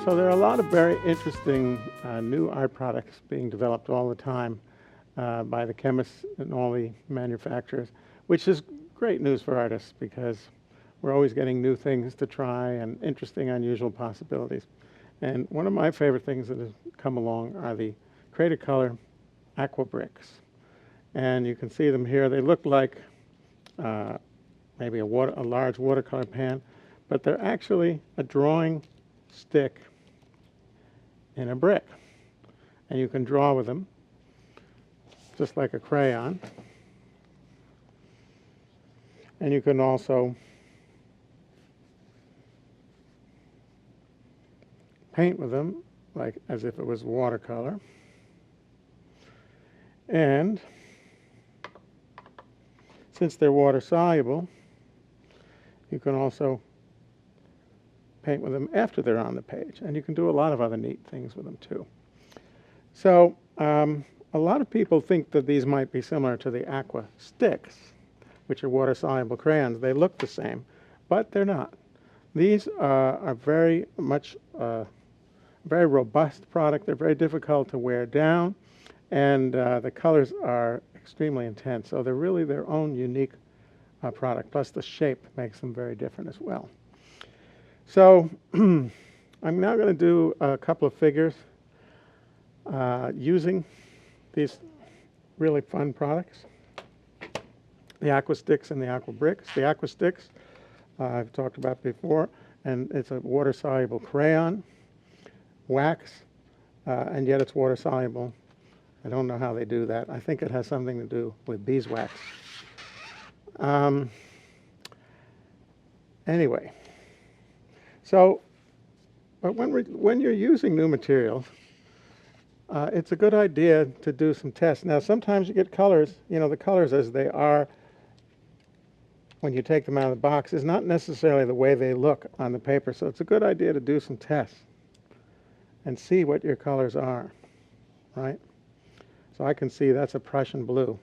So there are a lot of very interesting new art products being developed all the time by the chemists and all the manufacturers, which is great news for artists because we're always getting new things to try and interesting, unusual possibilities. And one of my favorite things that has come along are the Cretacolor Aqua-Briques. And you can see them here. They look like maybe a large watercolor pan, but they're actually a drawing stick in a brick. And you can draw with them, just like a crayon. And you can also paint with them, like as if it was watercolor. And since they're water soluble, you can also paint with them after they're on the page. And you can do a lot of other neat things with them too. So a lot of people think that these might be similar to the AquaStics, which are water soluble crayons. They look the same, but they're not. These are very much very robust product. They're very difficult to wear down, and the colors are extremely intense. So they're really their own unique product. Plus the shape makes them very different as well. So I'm now going to do a couple of figures using these really fun products, the AquaStics and the Aqua-Briques. The AquaStics I've talked about before, and it's a water-soluble crayon, wax, and yet it's water-soluble. I don't know how they do that. I think it has something to do with beeswax. Anyway, so but when you're using new materials, it's a good idea to do some tests. Now, sometimes you get colors, the colors as they are when you take them out of the box is not necessarily the way they look on the paper. So it's a good idea to do some tests and see what your colors are, right? So I can see that's a Prussian blue.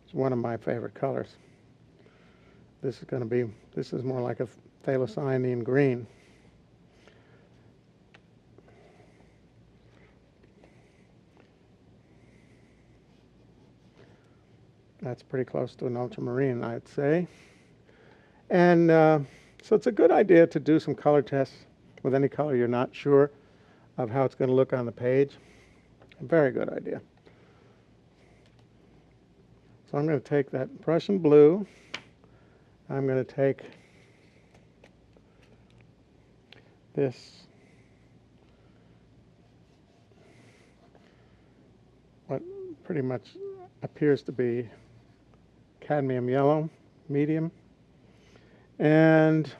It's one of my favorite colors. This is more like a phthalocyanine green. That's pretty close to an ultramarine, I'd say. And so it's a good idea to do some color tests with any color you're not sure of how it's going to look on the page. A very good idea. So I'm going to take that Prussian blue. I'm going to take this, what pretty much appears to be cadmium yellow, medium, and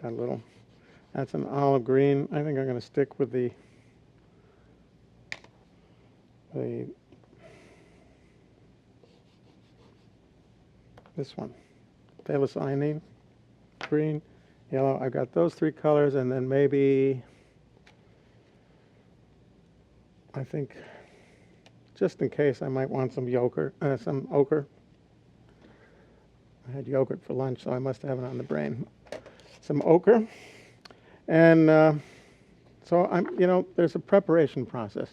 got a little, that's an olive green. I think I'm going to stick with this one, phthalocyanine, green, yellow. I've got those three colors, and then maybe, I think, just in case, I might want some ochre. I had yogurt for lunch, so I must have it on the brain. Some ochre, and so there's a preparation process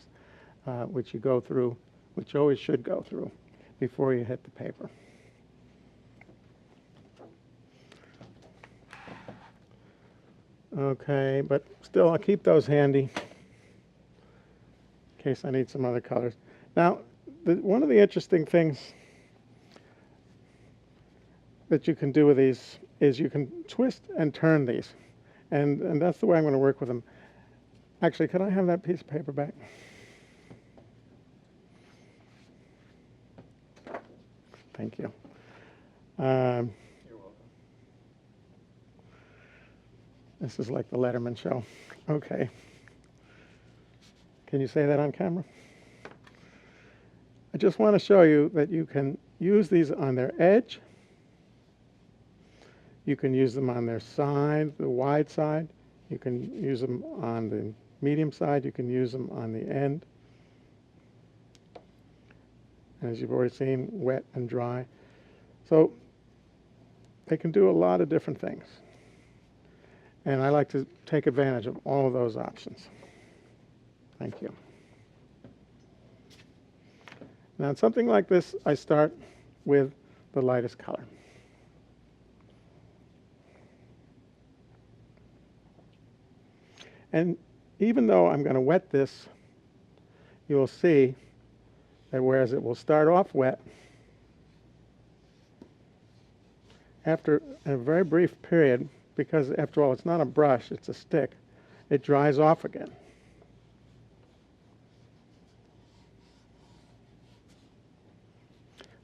which you go through, which you always should go through before you hit the paper. Okay, but still, I'll keep those handy in case I need some other colors. Now, one of the interesting things that you can do with these is you can twist and turn these. And that's the way I'm going to work with them. Actually, could I have that piece of paper back? Thank you. You're welcome. This is like the Letterman show. Okay. Can you say that on camera? I just want to show you that you can use these on their edge. You can use them on their side, the wide side. You can use them on the medium side. You can use them on the end. And as you've already seen, wet and dry. So they can do a lot of different things. And I like to take advantage of all of those options. Thank you. Now, in something like this, I start with the lightest color. And even though I'm going to wet this, you will see that whereas it will start off wet, after a very brief period, because after all, it's not a brush, it's a stick, it dries off again.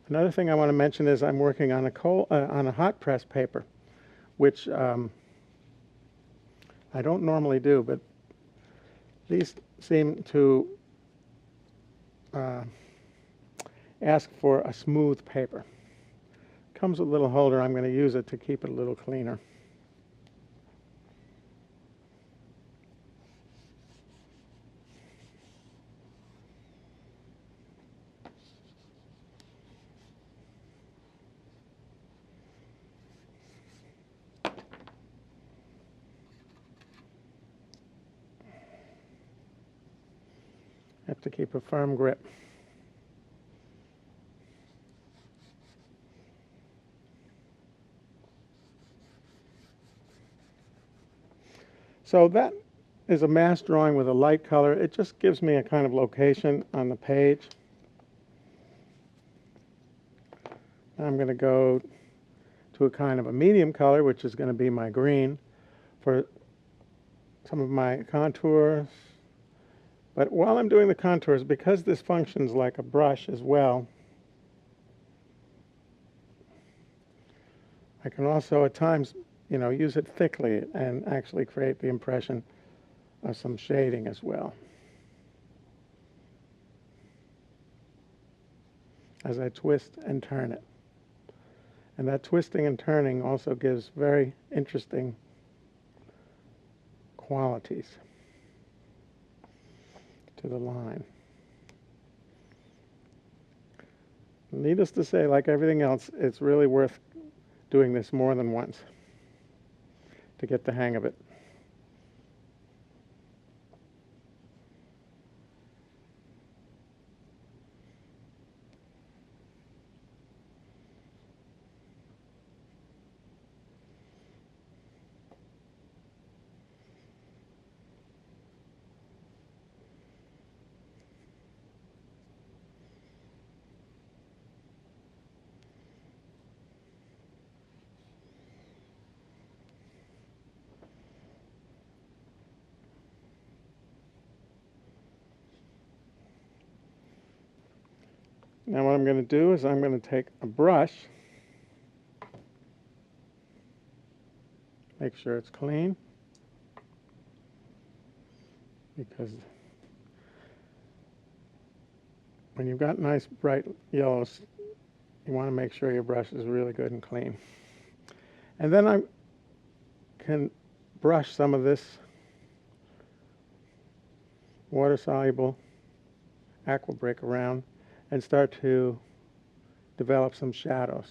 Another thing I want to mention is I'm working on a hot press paper, which I don't normally do, but these seem to ask for a smooth paper. Comes with a little holder. I'm going to use it to keep it a little cleaner. Have to keep a firm grip. So that is a mass drawing with a light color. It just gives me a kind of location on the page. I'm going to go to a kind of a medium color, which is going to be my green, for some of my contours. But while I'm doing the contours, because this functions like a brush as well, I can also at times, use it thickly and actually create the impression of some shading as well, as I twist and turn it. And that twisting and turning also gives very interesting qualities to the line. Needless to say, like everything else, it's really worth doing this more than once to get the hang of it. Now what I'm going to do is I'm going to take a brush, make sure it's clean, because when you've got nice bright yellows, you want to make sure your brush is really good and clean. And then I can brush some of this water-soluble aqua-brick around and start to develop some shadows.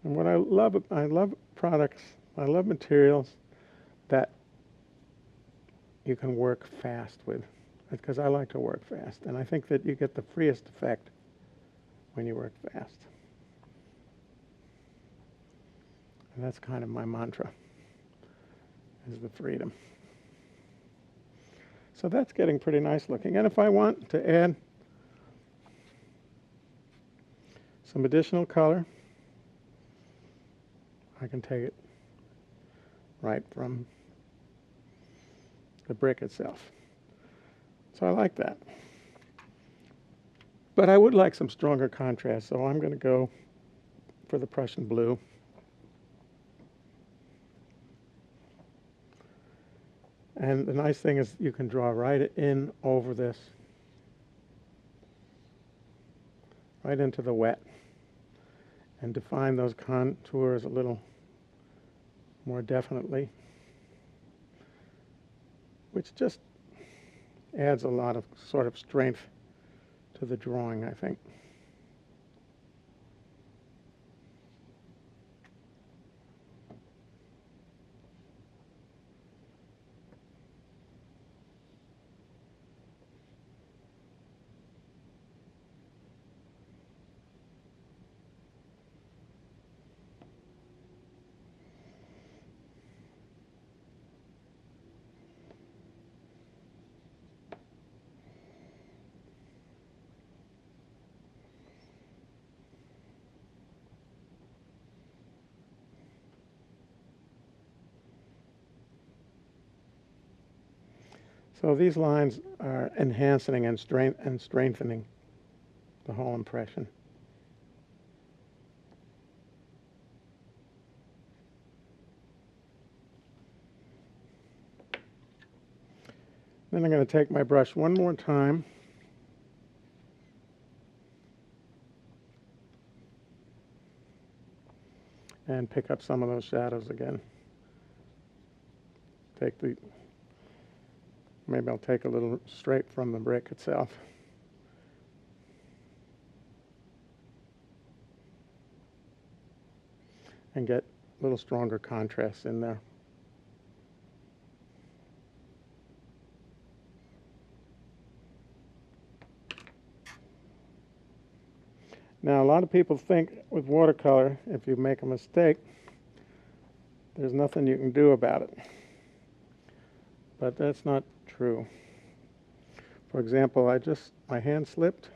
And what I love products, I love materials that you can work fast with, because I like to work fast, and I think that you get the freest effect when you work fast. And that's kind of my mantra, is the freedom. So that's getting pretty nice looking. And if I want to add some additional color, I can take it right from the brick itself. So I like that. But I would like some stronger contrast, so I'm going to go for the Prussian blue. And the nice thing is you can draw right in over this, right into the wet, and define those contours a little more definitely, which just adds a lot of sort of strength to the drawing, I think. So these lines are enhancing and strengthening the whole impression. Then I'm going to take my brush one more time and pick up some of those shadows again. Maybe I'll take a little straight from the brick itself. And get a little stronger contrast in there. Now, a lot of people think with watercolor, if you make a mistake, there's nothing you can do about it. But that's not true. For example, my hand slipped,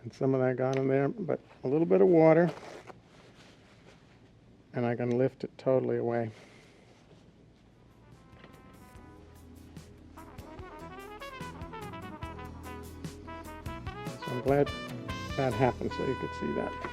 and some of that got in there, but a little bit of water, and I can lift it totally away. So I'm glad that happened so you could see that.